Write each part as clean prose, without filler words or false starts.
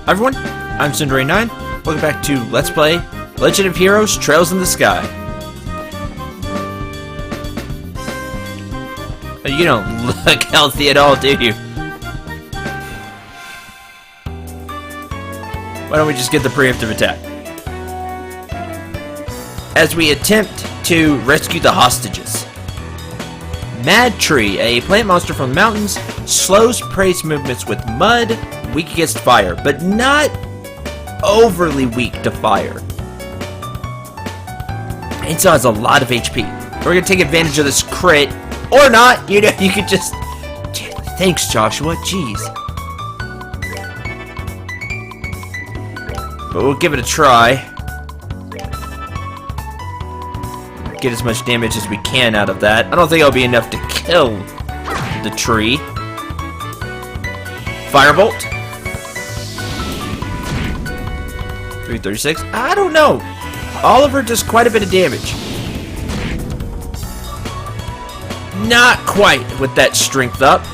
everyone, I'm Cinderay9. Welcome back to Let's Play Legend of Heroes Trails in the Sky. You don't look healthy at all, do you? Why don't we just get the preemptive attack? As we attempt to rescue the hostages. Mad Tree, a plant monster from the mountains, slows prey's movements with mud, weak against fire, but not overly weak to fire. And so has a lot of HP. We're gonna take advantage of this crit, or not. You know, you could just. Thanks, Joshua. Jeez. But we'll give it a try. Get as much damage as we can out of that. I don't think it'll be enough to kill the tree. Firebolt. 336. I don't know. Oliver does quite a bit of damage. Not quite with that strength up.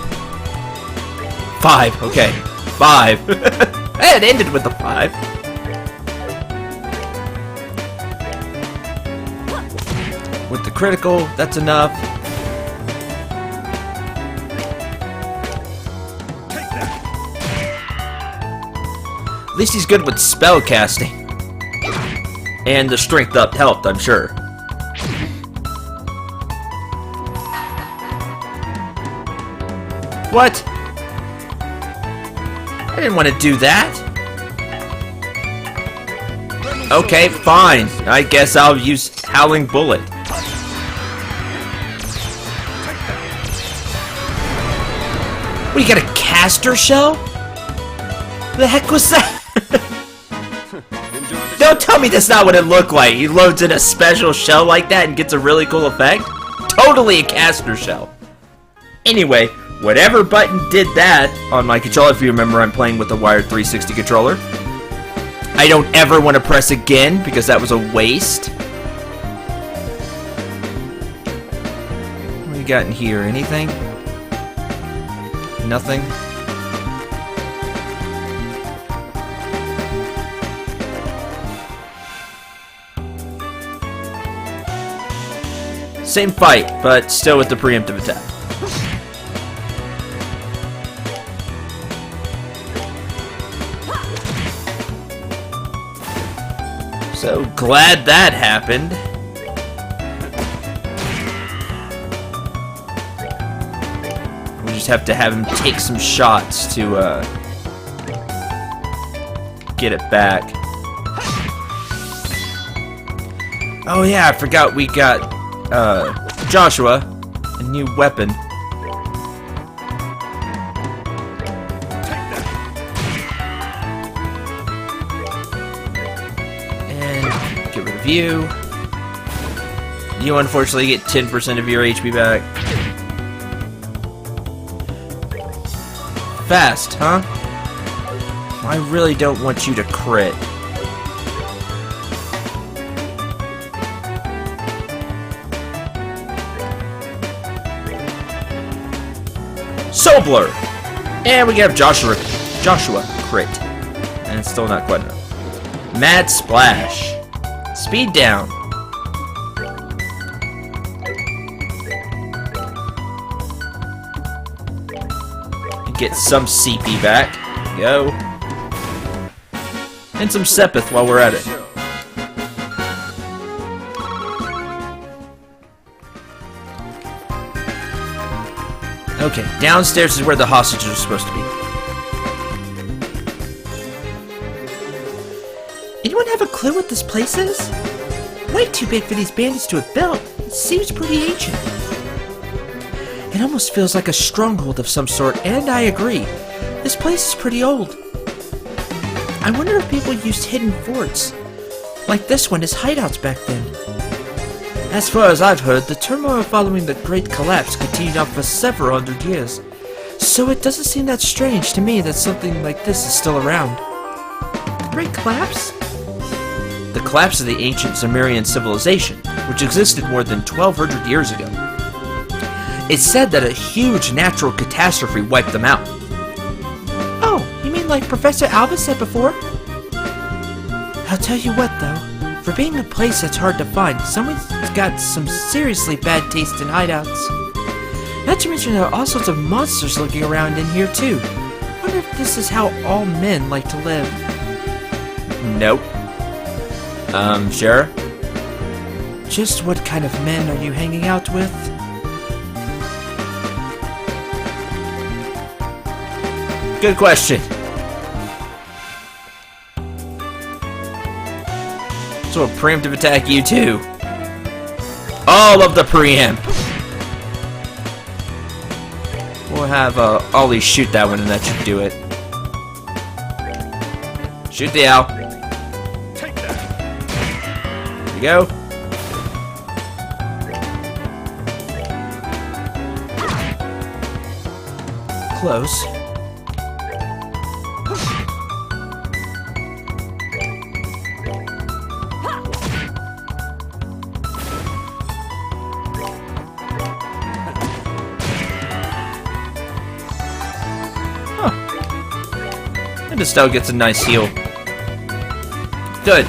5. Okay. 5. It ended with a 5. With the critical, that's enough. At least he's good with spell casting. And the strength up helped, I'm sure. What? I didn't want to do that. Okay, fine. I guess I'll use Howling Bullet. What, you got a caster shell? The heck was that? Don't tell me that's not what it looked like. He loads in a special shell like that and gets a really cool effect. Totally a caster shell. Anyway, whatever button did that on my controller, if you remember, I'm playing with a wired 360 controller. I don't ever want to press again because that was a waste. What do we got in here? Anything? Nothing? Same fight, but still with the preemptive attack. So glad that happened. We just have to have him take some shots to get it back. Oh yeah, I forgot we got Joshua a new weapon. You unfortunately get 10% of your HP back. Fast, huh? I really don't want you to crit. Soul Blur! And we have Joshua crit. And it's still not quite enough. Mad Splash. Speed down. And get some CP back. There we go. And some Sepith while we're at it. Okay, downstairs is where the hostages are supposed to be. Anyone have a clue what this place is? Way too big for these bandits to have built. It seems pretty ancient. It almost feels like a stronghold of some sort, and I agree. This place is pretty old. I wonder if people used hidden forts, like this one, as hideouts back then. As far as I've heard, the turmoil following the Great Collapse continued on for several hundred years. So it doesn't seem that strange to me that something like this is still around. The Great Collapse? The collapse of the ancient Sumerian civilization, which existed more than 1,200 years ago. It's said that a huge natural catastrophe wiped them out. Oh, you mean like Professor Alba said before. I'll tell you what, though. For being a place that's hard to find, someone's got some seriously bad taste in hideouts. Not to mention there are all sorts of monsters lurking around in here, too. I wonder if this is how all men like to live. Nope. Sure? Just what kind of men are you hanging out with? Good question. So a preemptive attack you too. All of the preempt. We'll have Ollie shoot that one and that should do it. Shoot the owl. Take that. There you go. Close. And Estelle gets a nice heal. Good.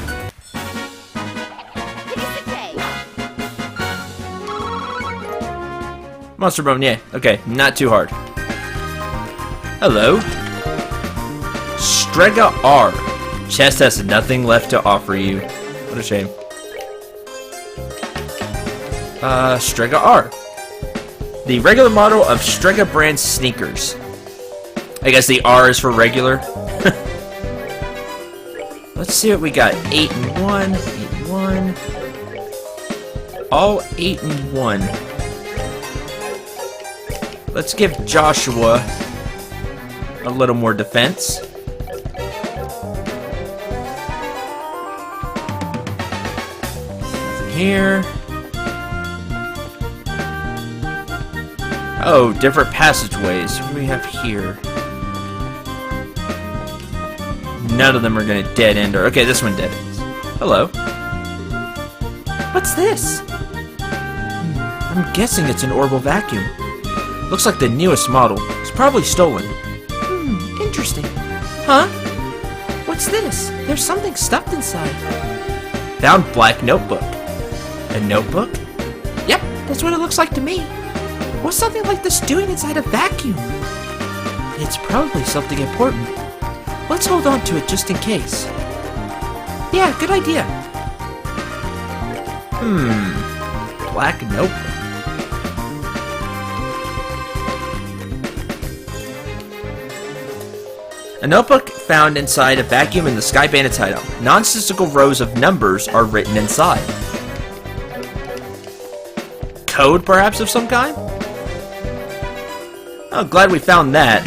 Monster Bone, yeah. Okay, not too hard. Hello. Strega R. Chest has nothing left to offer you. What a shame. Strega R. The regular model of Strega brand sneakers. I guess the R is for regular. Let's see what we got. 8 and 1, 8 and 1. All 8 and 1. Let's give Joshua a little more defense. Nothing here. Oh, different passageways. What do we have here? None of them are going to dead end. Or okay, this one dead ends. Hello. What's this? I'm guessing it's an orbital vacuum. Looks like the newest model. It's probably stolen. Interesting. Huh? What's this? There's something stuffed inside. Found black notebook. A notebook? Yep, that's what it looks like to me. What's something like this doing inside a vacuum? It's probably something important. Let's hold on to it just in case. Yeah, good idea. Black notebook. A notebook found inside a vacuum in the Sky Bandit's hideout. Non-statistical rows of numbers are written inside. Code, perhaps, of some kind? Oh, glad we found that.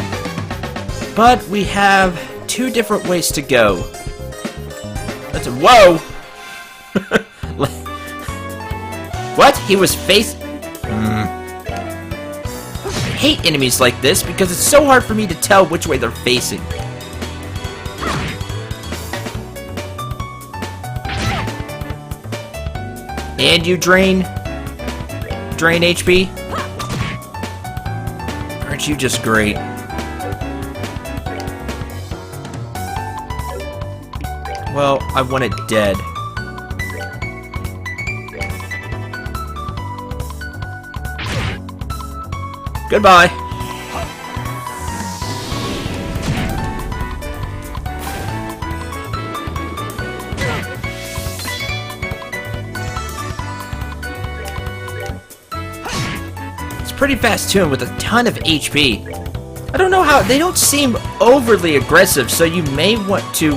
But we have 2 different ways to go. That's a whoa! What? He was face... I hate enemies like this because it's so hard for me to tell which way they're facing. And you drain HP? Aren't you just great? Well, I want it dead. Goodbye. It's pretty fast too, and with a ton of HP. I don't know how, they don't seem overly aggressive, so you may want to,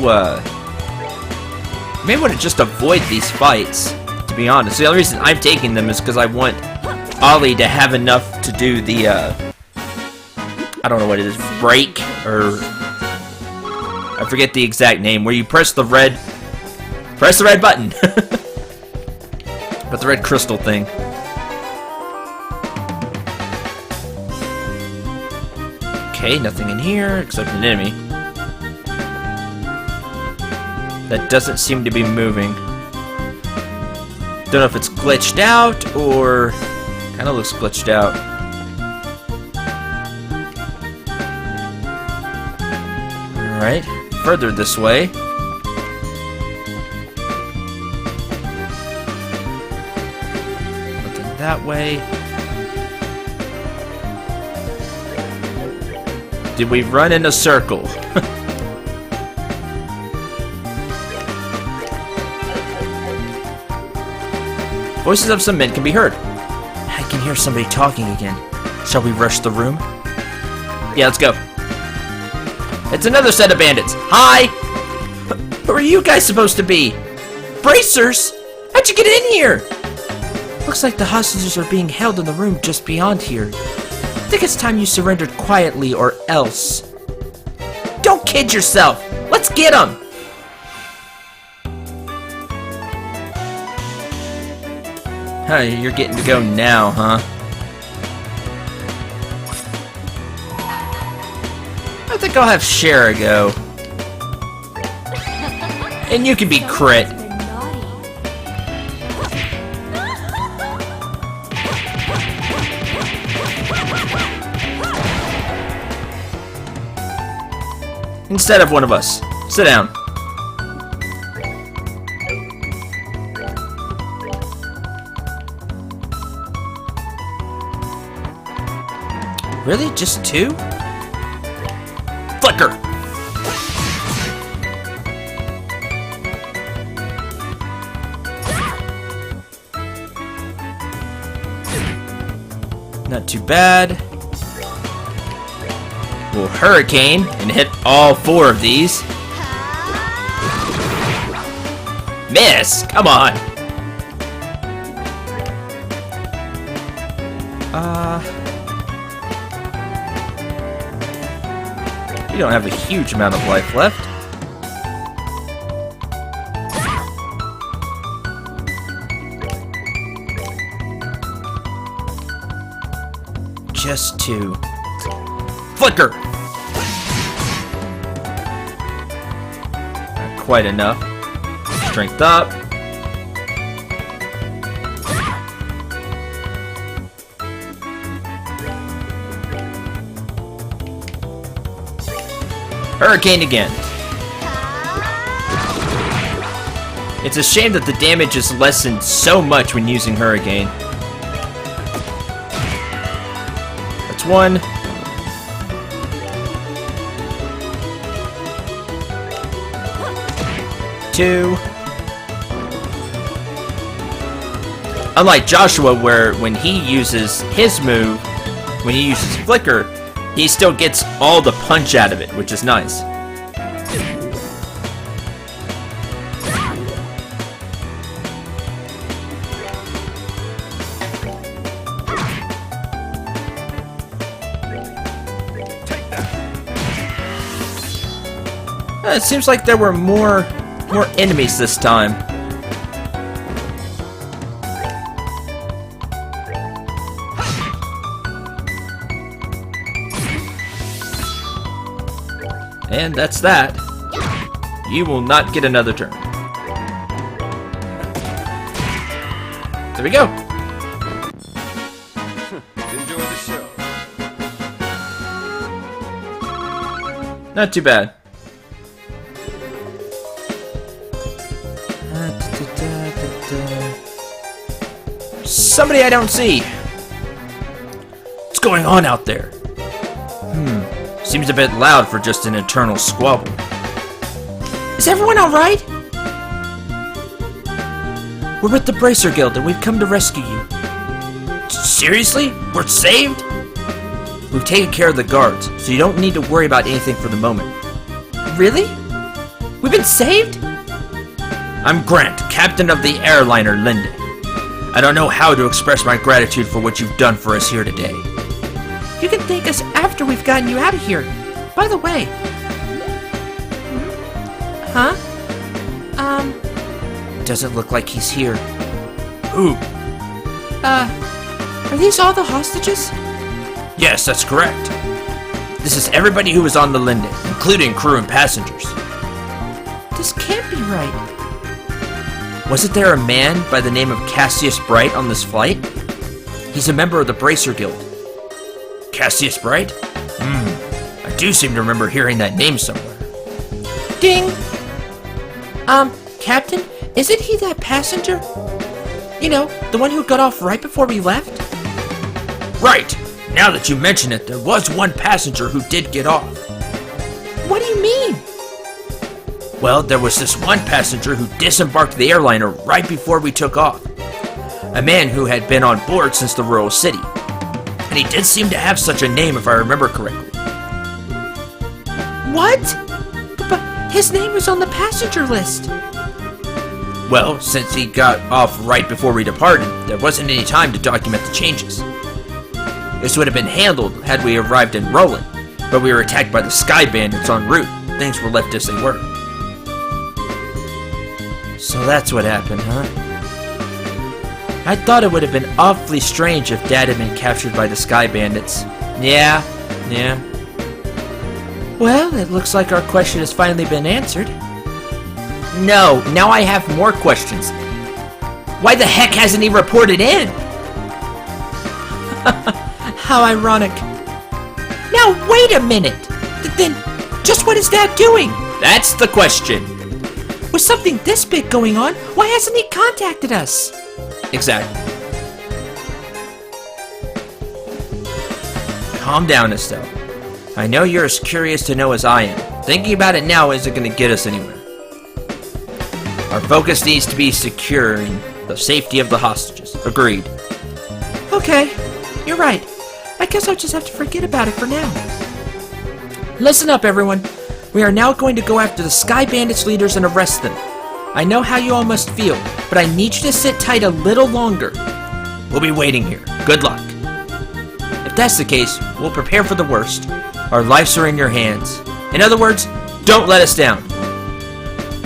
just avoid these fights, to be honest. The only reason I'm taking them is because I want Ollie to have enough to do the, I don't know what it is, break, or, I forget the exact name, where you press the red button. But the red crystal thing. Okay, nothing in here except an enemy. That doesn't seem to be moving. Don't know if it's glitched out or... Kinda looks glitched out. Alright, further this way. Nothing that way. Did we run in a circle? Voices of some men can be heard. I can hear somebody talking again. Shall we rush the room? Yeah, let's go. It's another set of bandits. Hi! Who are you guys supposed to be? Bracers? How'd you get in here? Looks like the hostages are being held in the room just beyond here. I think it's time you surrendered quietly or else. Don't kid yourself! Let's get them! Huh, you're getting to go now, huh? I think I'll have Shara go. And you can be Crit. Instead of one of us. Sit down. Really? Just two? Flicker! Not too bad. We'll Hurricane and hit all four of these. Miss! Come on! We don't have a huge amount of life left. Just two. Flicker! Not quite enough. Strength up. Hurricane again. It's a shame that the damage is lessened so much when using Hurricane. That's one. Two. Unlike Joshua, where when he uses his move, when he uses Flicker, he still gets all the punch out of it, which is nice. It seems like there were more enemies this time. And that's that. You will not get another turn. There we go. Enjoy the show. Not too bad. Somebody I don't see. What's going on out there? Seems a bit loud for just an eternal squabble. Is everyone alright? We're with the Bracer Guild and we've come to rescue you. Seriously? We're saved? We've taken care of the guards, so you don't need to worry about anything for the moment. Really? We've been saved? I'm Grant, captain of the airliner Linden. I don't know how to express my gratitude for what you've done for us here today. You can thank us after we've gotten you out of here. By the way. Huh? Doesn't look like he's here. Who? Are these all the hostages? Yes, that's correct. This is everybody who was on the Linden, including crew and passengers. This can't be right. Wasn't there a man by the name of Cassius Bright on this flight? He's a member of the Bracer Guild. Cassius Bright? I do seem to remember hearing that name somewhere. Ding! Captain, isn't he that passenger? You know, the one who got off right before we left? Right! Now that you mention it, there was one passenger who did get off. What do you mean? Well, there was this one passenger who disembarked the airliner right before we took off. A man who had been on board since the Royal City. And he did seem to have such a name if I remember correctly. What? But his name was on the passenger list. Well, since he got off right before we departed, there wasn't any time to document the changes. This would have been handled had we arrived in Roland, but we were attacked by the Sky Bandits en route. Things were left as they were. So that's what happened, huh? I thought it would have been awfully strange if Dad had been captured by the Sky Bandits. Yeah. Well, it looks like our question has finally been answered. No, now I have more questions. Why the heck hasn't he reported in? How ironic. Now, wait a minute. Then, just what is Dad doing? That's the question. With something this big going on, why hasn't he contacted us? Exactly. Calm down, Estelle. I know you're as curious to know as I am. Thinking about it now isn't going to get us anywhere. Our focus needs to be securing the safety of the hostages. Agreed. Okay, you're right. I guess I'll just have to forget about it for now. Listen up, everyone. We are now going to go after the Sky Bandits leaders and arrest them. I know how you all must feel, but I need you to sit tight a little longer. We'll be waiting here. Good luck. If that's the case, we'll prepare for the worst. Our lives are in your hands. In other words, don't let us down.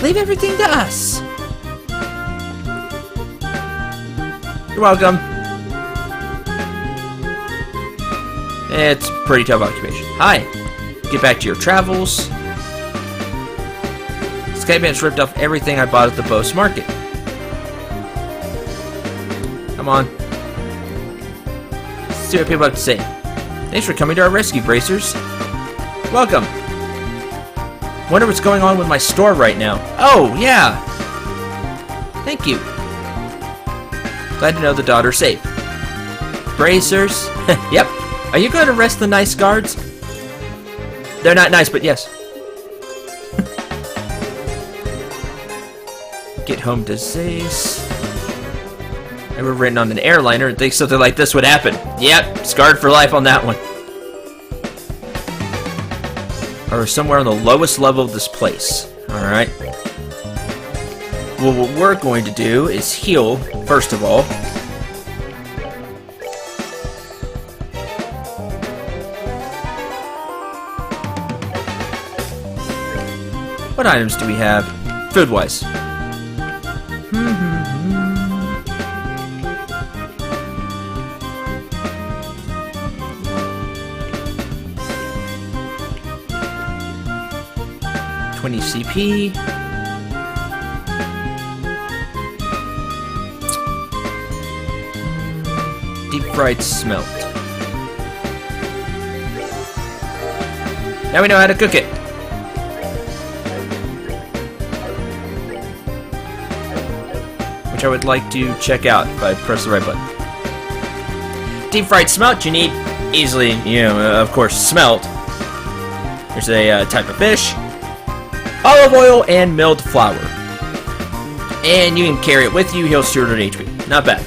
Leave everything to us. You're welcome. It's a pretty tough occupation. Hi. Get back to your travels. Sky Bandits ripped off everything I bought at the Bose Market. Come on. Let's see what people have to say. Thanks for coming to our rescue, Bracers. Welcome. Wonder what's going on with my store right now. Oh, yeah. Thank you. Glad to know the daughter's safe. Bracers. Yep. Are you going to arrest the nice guards? They're not nice, but yes. Get home to Zace. I were written on an airliner and think something like this would happen. Yep, scarred for life on that one. Or somewhere on the lowest level of this place. Alright. Well, what we're going to do is heal, first of all. What items do we have? Food-wise. CP. Deep fried smelt. Now we know how to cook it. Which I would like to check out if I press the right button. Deep fried smelt, you need easily, of course, smelt. There's a type of fish. Olive oil and milled flour. And you can carry it with you, heals 200 HP. Not bad.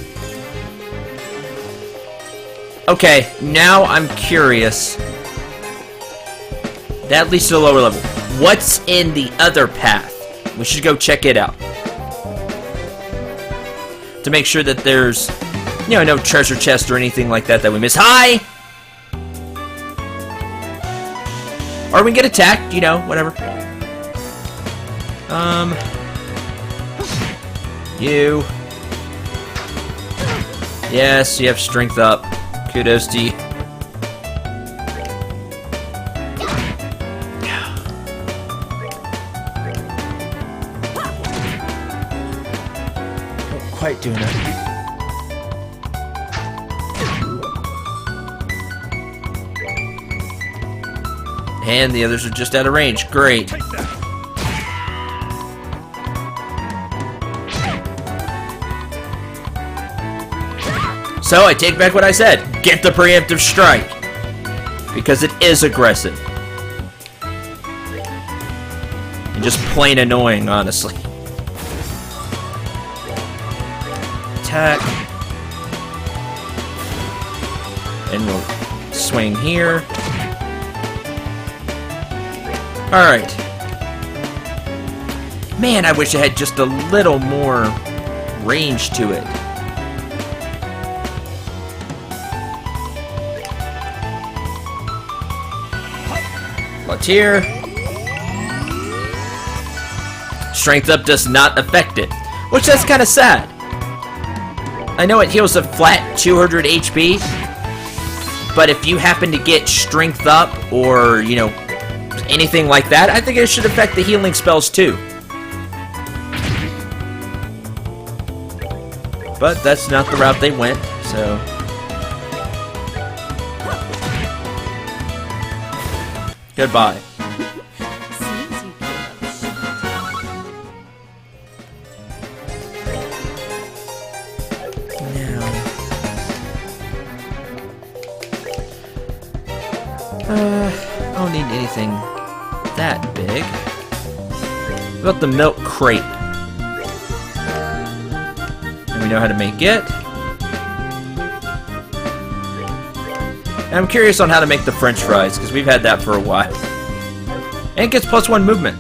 Okay, now I'm curious. That leads to the lower level. What's in the other path? We should go check it out. To make sure that there's, no treasure chest or anything like that we miss. Hi! Or we can get attacked, whatever. You. Yes, you have strength up. Kudos to you. Not quite doing it. And the others are just out of range. Great. So I take back what I said. Get the preemptive strike. Because it is aggressive. And just plain annoying, honestly. Attack. And we'll swing here. Alright. Man, I wish I had just a little more range to it. Here. Strength up does not affect it, which that's kind of sad. I know it heals a flat 200 HP, but if you happen to get strength up or, you know, anything like that, I think it should affect the healing spells too. But that's not the route they went, so... Goodbye. I don't need anything that big. What about the milk crate? And we know how to make it. And I'm curious on how to make the French fries, because we've had that for a while. And it gets +1 movement.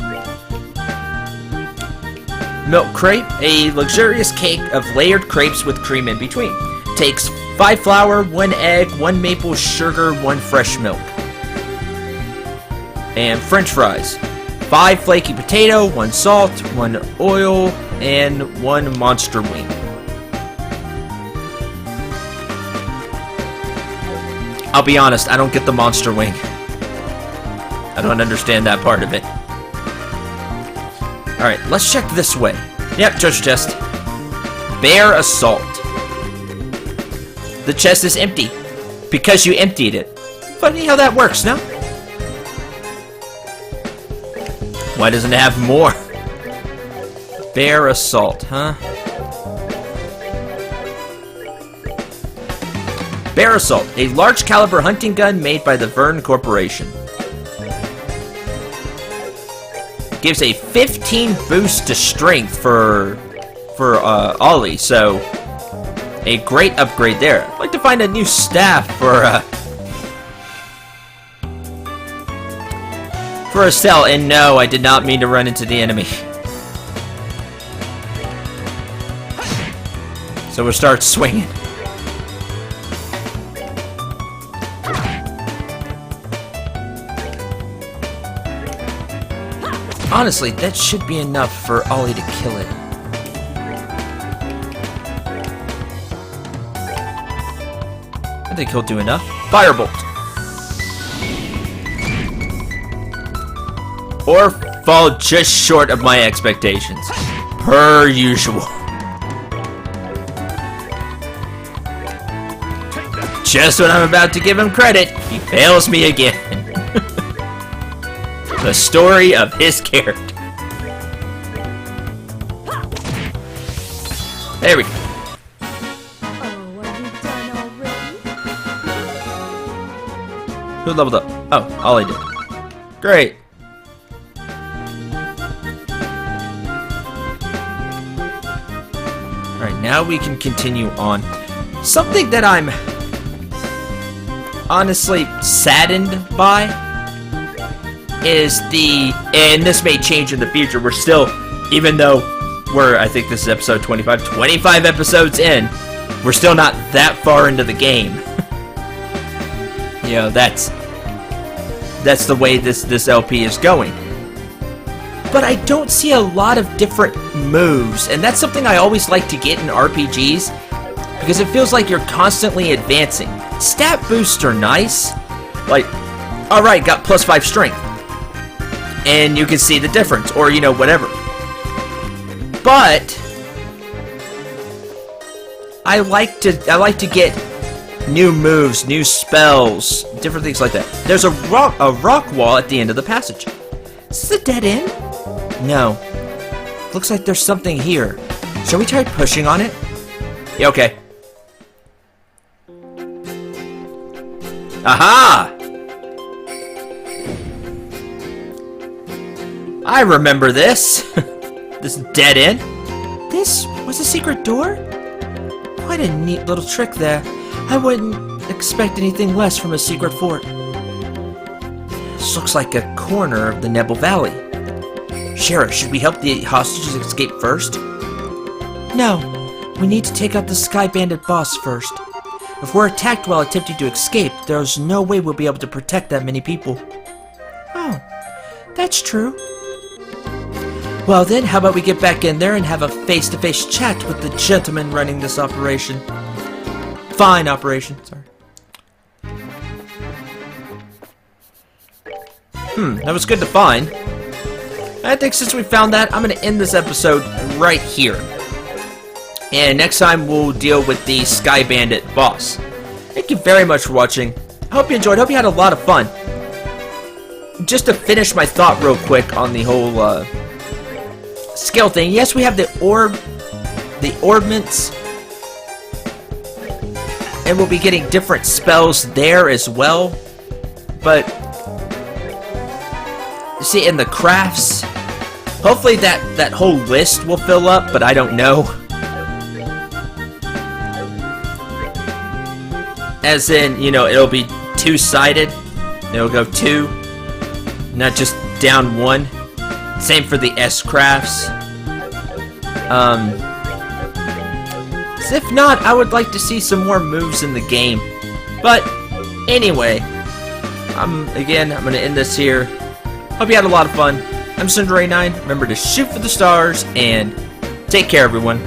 Milk crepe, a luxurious cake of layered crepes with cream in between. Takes 5 flour, 1 egg, 1 maple sugar, 1 fresh milk. And French fries. 5 flaky potato, 1 salt, 1 oil, and 1 monster wing. I'll be honest, I don't get the monster wing. I don't understand that part of it. Alright, let's check this way. Yep, treasure chest. Bear assault. The chest is empty. Because you emptied it. Funny how that works, no? Why doesn't it have more? Bear assault, huh? Bear Assault, a large caliber hunting gun made by the Verne Corporation. Gives a 15 boost to strength for Ollie, so a great upgrade there. I'd like to find a new staff for Estelle, and no, I did not mean to run into the enemy. So we'll start swinging. Honestly, that should be enough for Ollie to kill it. I think he'll do enough. Firebolt! Or fall just short of my expectations. Per usual. Just when I'm about to give him credit, he fails me again. The story of his character. There we go. Oh, are you done already? Who leveled up? Oh, Ollie did. Great. Alright, now we can continue on. Something that I'm honestly saddened by is and this may change in the future, we're still, even though I think this is episode 25 episodes in, we're still not that far into the game. You know, that's the way this LP is going. But I don't see a lot of different moves, and that's something I always like to get in RPGs, because it feels like you're constantly advancing. Stat boosts are nice, like, alright, got +5 strength. And you can see the difference, or, you know, whatever. But I like to get new moves, new spells, different things like that. There's a rock wall at the end of the passage. Is this a dead end? No. Looks like there's something here. Shall we try pushing on it? Yeah, okay. Aha! I remember this. This dead end. This was a secret door? Quite a neat little trick there. I wouldn't expect anything less from a secret fort. This looks like a corner of the Nebel Valley. Sheriff, should we help the hostages escape first? No, we need to take out the Sky Bandit boss first. If we're attacked while attempting to escape, there's no way we'll be able to protect that many people. Oh, that's true. Well then, how about we get back in there and have a face-to-face chat with the gentleman running this operation. Fine operation, sorry. That was good to find. I think since we found that, I'm going to end this episode right here. And next time we'll deal with the Sky Bandit boss. Thank you very much for watching. I hope you enjoyed. I hope you had a lot of fun. Just to finish my thought real quick on the whole skill thing. Yes, we have the orbments. And we'll be getting different spells there as well. But see, in the crafts, hopefully that whole list will fill up, but I don't know. As in, you know, it'll be two-sided. It'll go two, not just down one. Same for the S crafts. So if not, I would like to see some more moves in the game. But anyway, again, I'm gonna end this here. Hope you had a lot of fun. I'm Cinder89. Remember to shoot for the stars and take care, everyone.